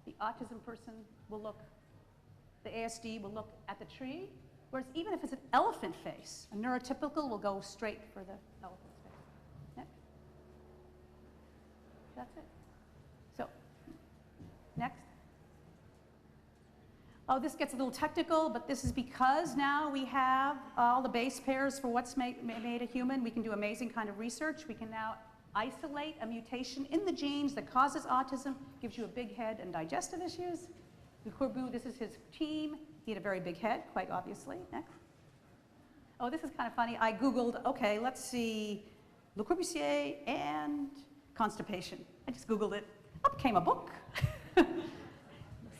the autism person will look, the ASD will look at the tree, whereas even if it's an elephant face, a neurotypical will go straight for the elephant's face. Next. That's it. So, next. Oh, this gets a little technical, but this is because now we have all the base pairs for what's made a human. We can do amazing kind of research. We can now isolate a mutation in the genes that causes autism, gives you a big head and digestive issues. Le Corbu, this is his team. He had a very big head, quite obviously. Next. Oh, this is kind of funny. I Googled, okay, let's see, Le Corbusier and constipation. I just Googled it. Up came a book.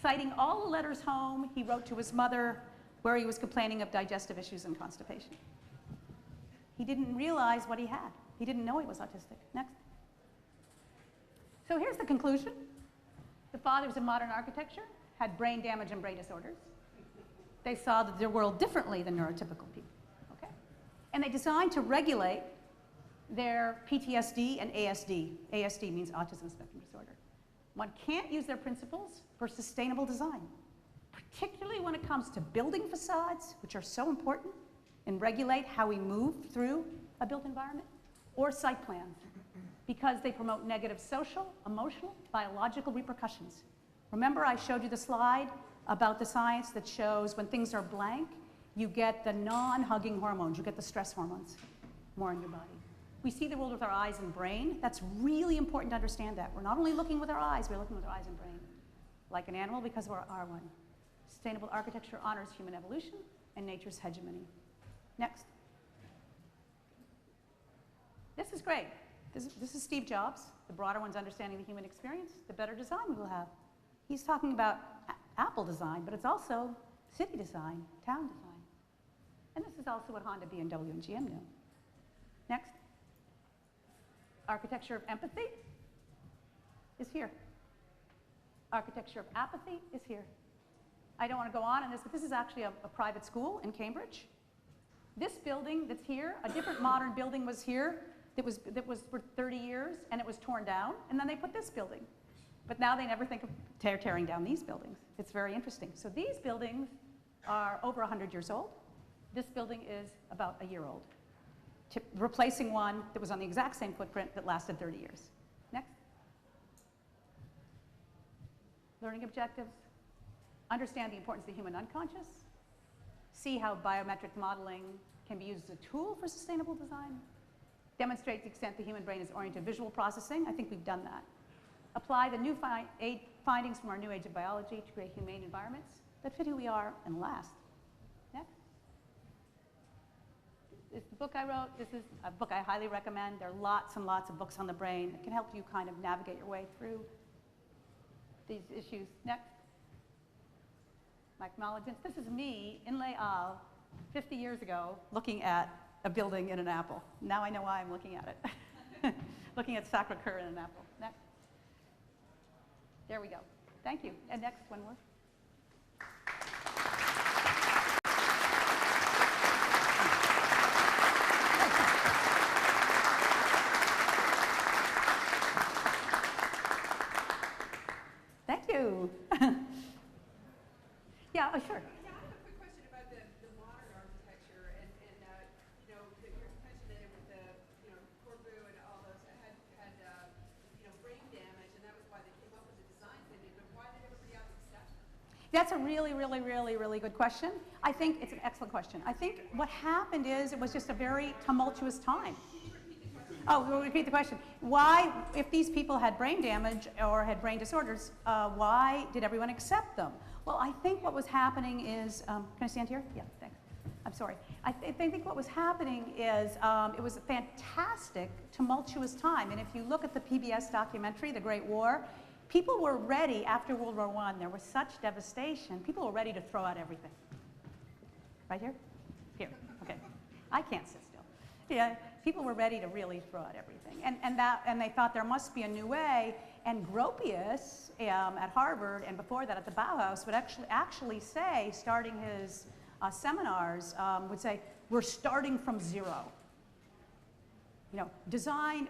Citing all the letters home he wrote to his mother where he was complaining of digestive issues and constipation. He didn't realize what he had. He didn't know he was autistic. Next. So here's the conclusion. The fathers of modern architecture had brain damage and brain disorders. They saw their world differently than neurotypical people. Okay? And they designed to regulate their PTSD and ASD. ASD means autism spectrum disorder. One can't use their principles for sustainable design, particularly when it comes to building facades, which are so important, and regulate how we move through a built environment, or site plans, because they promote negative social, emotional, biological repercussions. Remember I showed you the slide about the science that shows when things are blank, you get the non-hugging hormones, you get the stress hormones more in your body. We see the world with our eyes and brain. That's really important to understand that. We're not only looking with our eyes, we're looking with our eyes and brain. Like an animal because of our R1. Sustainable architecture honors human evolution and nature's hegemony. Next. This is great. This is Steve Jobs. The broader one's understanding the human experience, the better design we will have. He's talking about Apple design, but it's also city design, town design. And this is also what Honda, BMW, and GM knew. Next. Architecture of empathy is here. Architecture of apathy is here. I don't want to go on in this, but this is actually a private school in Cambridge. This building that's here, a different modern building was here that was for 30 years, and it was torn down, and then they put this building. But now they never think of tearing down these buildings. It's very interesting. So these buildings are over 100 years old. This building is about a year old, replacing one that was on the exact same footprint that lasted 30 years. Next. Learning objectives. Understand the importance of the human unconscious. See how biometric modeling can be used as a tool for sustainable design. Demonstrate the extent the human brain is oriented to visual processing. I think we've done that. Apply the new findings from our new age of biology to create humane environments that fit who we are and last. Next. This is the book I wrote. This is a book I highly recommend. There are lots and lots of books on the brain that can help you kind of navigate your way through these issues. Next. My acknowledgements. This is me in Les Halles 50 years ago looking at a building in an apple. Now I know why I'm looking at it. Looking at Sacré-Cœur in an apple. Next. There we go. Thank you. And next, one more. Thank you. Yeah, sure. Yeah, I have a quick question about the modern architecture and you know, your mentioned that it was the, you know, Corbu and all those that had you know, brain damage, and that was why they came up with the designs they did, but why did everybody else accept them? That's a really, really, really, really good question. I think it's an excellent question. I think what happened is it was just a very tumultuous time. Oh, we'll repeat the question. Why, if these people had brain damage or had brain disorders, why did everyone accept them? Well, I think what was happening is, can I stand here? Yeah, thanks. I'm sorry. I think what was happening is it was a fantastic, tumultuous time. And if you look at the PBS documentary, The Great War, people were ready after World War I. There was such devastation. People were ready to throw out everything. Right here? Here. Okay. I can't sit still. Yeah. People were ready to really throw out everything. And they thought there must be a new way. And Gropius at Harvard, and before that at the Bauhaus, would actually say, starting his seminars, would say, we're starting from zero. You know, design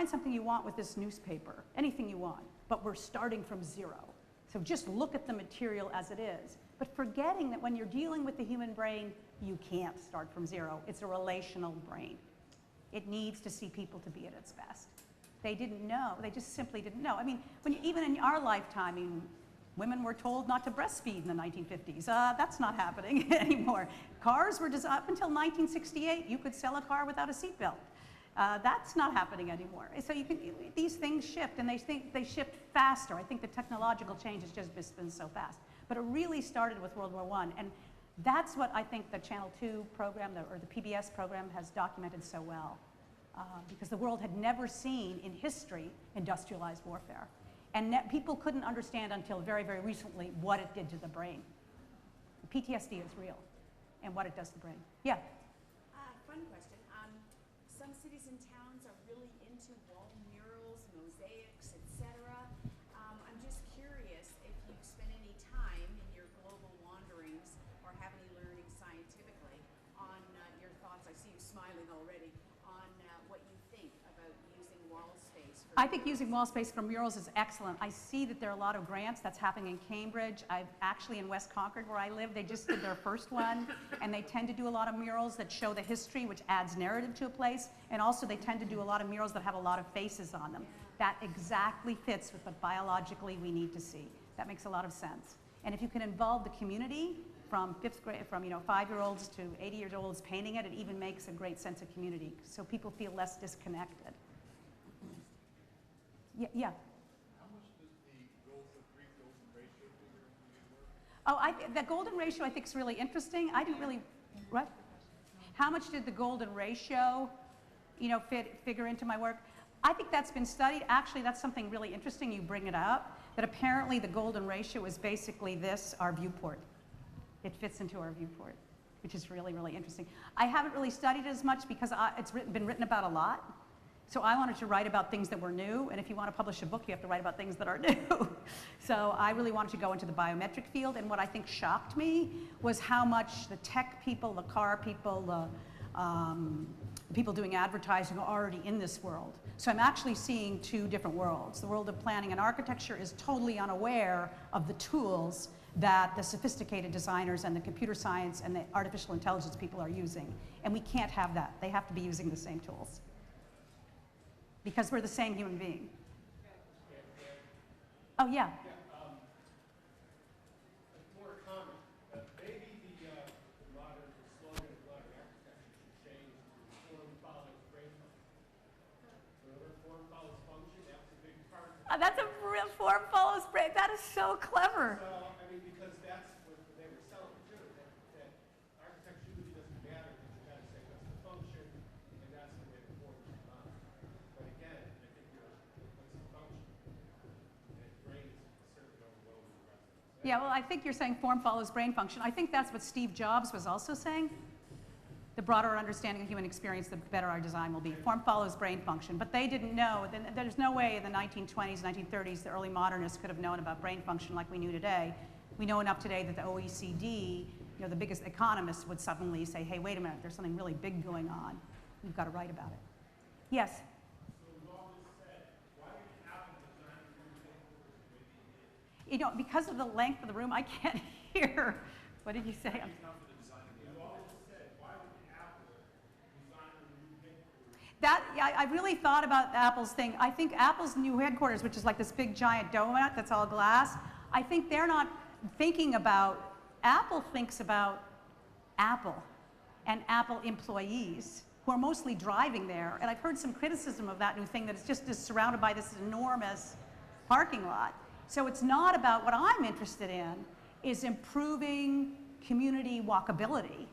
something you want with this newspaper, anything you want, but we're starting from zero. So just look at the material as it is. But forgetting that when you're dealing with the human brain, you can't start from zero. It's a relational brain. It needs to see people to be at its best. They didn't know. They just simply didn't know. I mean, even in our lifetime, I mean, women were told not to breastfeed in the 1950s. That's not happening anymore. Cars were designed, up until 1968, you could sell a car without a seatbelt. That's not happening anymore. So these things shift, and they shift faster. I think the technological change has just been so fast. But it really started with World War I, and that's what I think the Channel 2 program, or the PBS program, has documented so well. Because the world had never seen in history industrialized warfare. And people couldn't understand until very, very recently what it did to the brain. PTSD is real, and what it does to the brain. Yeah? Fun question. Some cities and towns are really into wall murals, mosaics, etc. I'm just curious if you've spent any time in your global wanderings or have any learning scientifically on your thoughts. I see you smiling already. What you think about using wall space for I think using wall space for murals is excellent. I see that there are a lot of grants that's happening in Cambridge. I've actually in West Concord where I live, they just did their first one, and they tend to do a lot of murals that show the history, which adds narrative to a place, and also they tend to do a lot of murals that have a lot of faces on them. That exactly fits with what biologically we need to see. That makes a lot of sense. And if you can involve the community, from 5th grade, from 5-year-olds to 80-year-olds painting it, it even makes a great sense of community, so people feel less disconnected. Yeah. How much does the Greek golden ratio figure into your work? Oh, the golden ratio I think is really interesting. I didn't really, what? How much did the golden ratio, figure into my work? I think that's been studied. Actually, that's something really interesting. You bring it up. That apparently the golden ratio is basically this, our viewport. It fits into our viewport, which is really, really interesting. I haven't really studied it as much because it's been written about a lot. So I wanted to write about things that were new, and if you want to publish a book, you have to write about things that are new. So I really wanted to go into the biometric field, and what I think shocked me was how much the tech people, the car people, the people doing advertising are already in this world. So I'm actually seeing two different worlds. The world of planning and architecture is totally unaware of the tools that the sophisticated designers and the computer science and the artificial intelligence people are using. And we can't have that. They have to be using the same tools. Because we're the same human being. Oh, yeah. More comment. Maybe the modern slogan of modern architecture should change to form follows brain function. Remember, form follows function? That's a big part of it. That's a real form follows brain. That is so clever. So, because that's what they were selling too, that architecture really doesn't matter, because you got to say what's the function, and that's the way the form is designed. But again, I think what's the function? And brain is certainly overwhelming the rest of it. Yeah, well, I think you're saying form follows brain function. I think that's what Steve Jobs was also saying. The broader our understanding of human experience, the better our design will be. Form follows brain function. But they didn't know. There's no way in the 1920s, 1930s, the early modernists could have known about brain function like we knew today. We know enough today that the OECD, the biggest economists would suddenly say, hey, wait a minute, there's something really big going on. We've got to write about it. Yes? So with all this said, why did Apple design the new headquarters the way they did? Because of the length of the room, I can't hear. What did you say? With all this said, why would Apple design the new headquarters? I really thought about Apple's thing. I think Apple's new headquarters, which is like this big giant donut that's all glass, I think they're not thinking about, Apple thinks about Apple and Apple employees who are mostly driving there. And I've heard some criticism of that new thing, that it's just surrounded by this enormous parking lot. So it's not about, what I'm interested in is improving community walkability.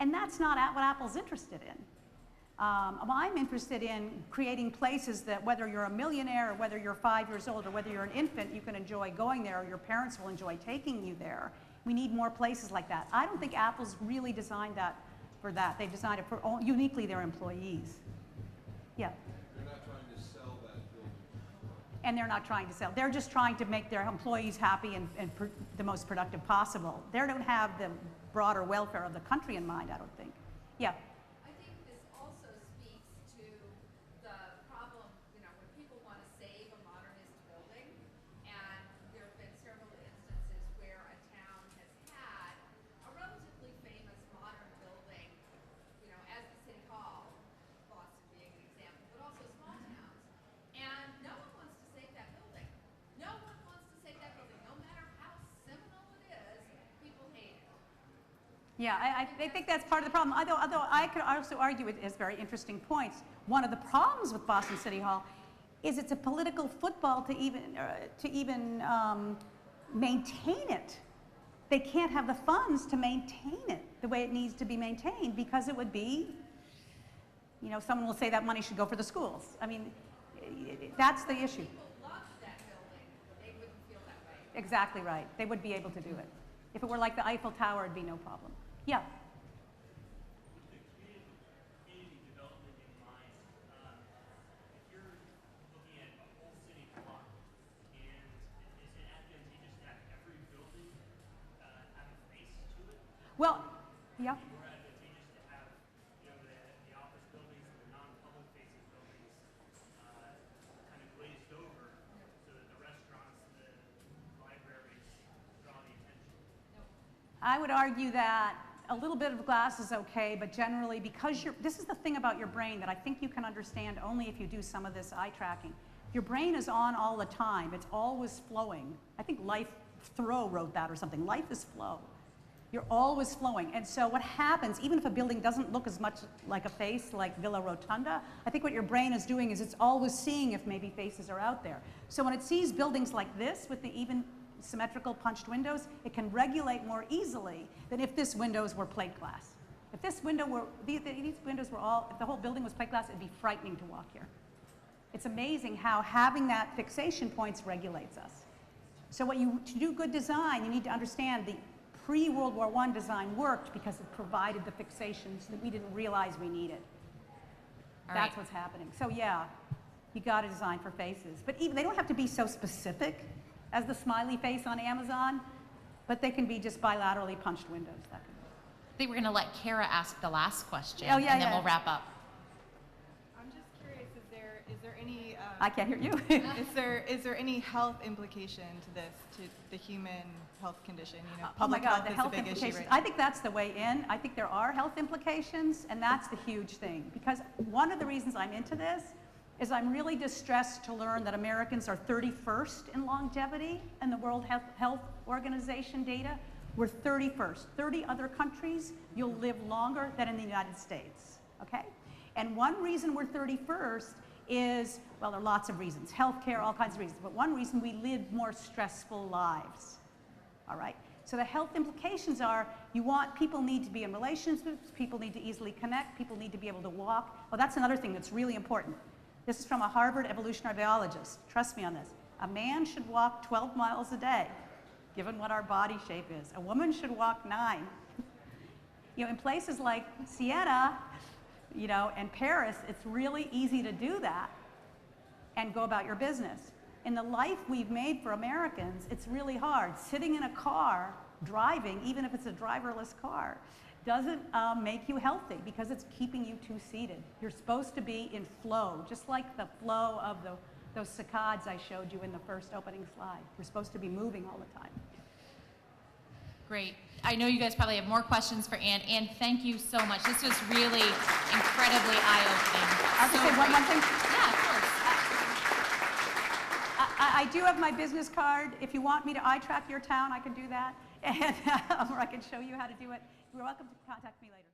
And that's not what Apple's interested in. I'm interested in creating places that whether you're a millionaire or whether you're 5 years old or whether you're an infant, you can enjoy going there, or your parents will enjoy taking you there. We need more places like that. I don't think Apple's really designed that for that. They've designed it for uniquely their employees. Yeah. They're not trying to sell that building. And they're not trying to sell. They're just trying to make their employees happy and the most productive possible. They don't have the broader welfare of the country in mind, I don't think. Yeah. I think this also speaks to the problem, when people want to save a modernist building, and there have been several instances where a town has had a relatively famous modern building, as the city hall, Boston being an example, but also small towns, and no one wants to save that building. No one wants to save that building, no matter how seminal it is, people hate it. Yeah, I think that's part of the problem. Although I could also argue it as very interesting points. One of the problems with Boston City Hall is it's a political football to even maintain it. They can't have the funds to maintain it the way it needs to be maintained because it would be, you know, someone will say that money should go for the schools. I mean, that's the issue. People loved that building, they wouldn't feel that way. Exactly right. They would be able to do it. If it were like the Eiffel Tower, it'd be no problem. Yeah. With the community development in mind, if you're looking at a whole city block, and is it advantageous to have every building have a face to it? Well, yeah. Or advantageous to have, you know, the office buildings and the non-public facing buildings kind of glazed over so that the restaurants, the libraries draw the attention? I would argue that a little bit of glass is okay, but generally, because this is the thing about your brain that I think you can understand only if you do some of this eye tracking. Your brain is on all the time. It's always flowing. I think Thoreau wrote that or something. Life is flow. You're always flowing. And so what happens, even if a building doesn't look as much like a face like Villa Rotunda, I think what your brain is doing is it's always seeing if maybe faces are out there. So when it sees buildings like this with the even symmetrical punched windows, it can regulate more easily than if this windows were plate glass. If this window were, these windows were all, if the whole building was plate glass, it'd be frightening to walk here. It's amazing how having that fixation points regulates us. So to do good design, you need to understand the pre-World War I design worked because it provided the fixations that we didn't realize we needed. That's what's happening. So yeah, you got to design for faces. But even they don't have to be so specific as the smiley face on Amazon, but they can be just bilaterally punched windows. I think we're going to let Kara ask the last question, Oh, yeah, and then yeah. we'll wrap up. I'm just curious, is there any I can't hear you. is there any health implication to this, to the human health condition? You know, Oh my public God, health the is health a big issue implications. right I think that's the way in. I think there are health implications, and that's the huge thing. Because one of the reasons I'm into this is I'm really distressed to learn that Americans are 31st in longevity in the World Health Organization data. We're 31st. 30 other countries, you'll live longer than in the United States, okay? And one reason we're 31st is, well, there are lots of reasons, healthcare, all kinds of reasons, but one reason we live more stressful lives, all right? So the health implications are people need to be in relationships, people need to easily connect, people need to be able to walk. Oh, that's another thing that's really important. This is from a Harvard evolutionary biologist. Trust me on this. A man should walk 12 miles a day, given what our body shape is. A woman should walk 9. You know, in places like Siena, you know, and Paris, it's really easy to do that and go about your business. In the life we've made for Americans, it's really hard. Sitting in a car, driving, even if it's a driverless car, doesn't make you healthy because it's keeping you two-seated. You're supposed to be in flow, just like the flow of those saccades I showed you in the first opening slide. You're supposed to be moving all the time. Great. I know you guys probably have more questions for Ann. Ann, thank you so much. This was really incredibly eye-opening. I'll just say one thing. Yeah, of course. I do have my business card. If you want me to eye track your town, I can do that. And, or I can show you how to do it. You're welcome to contact me later.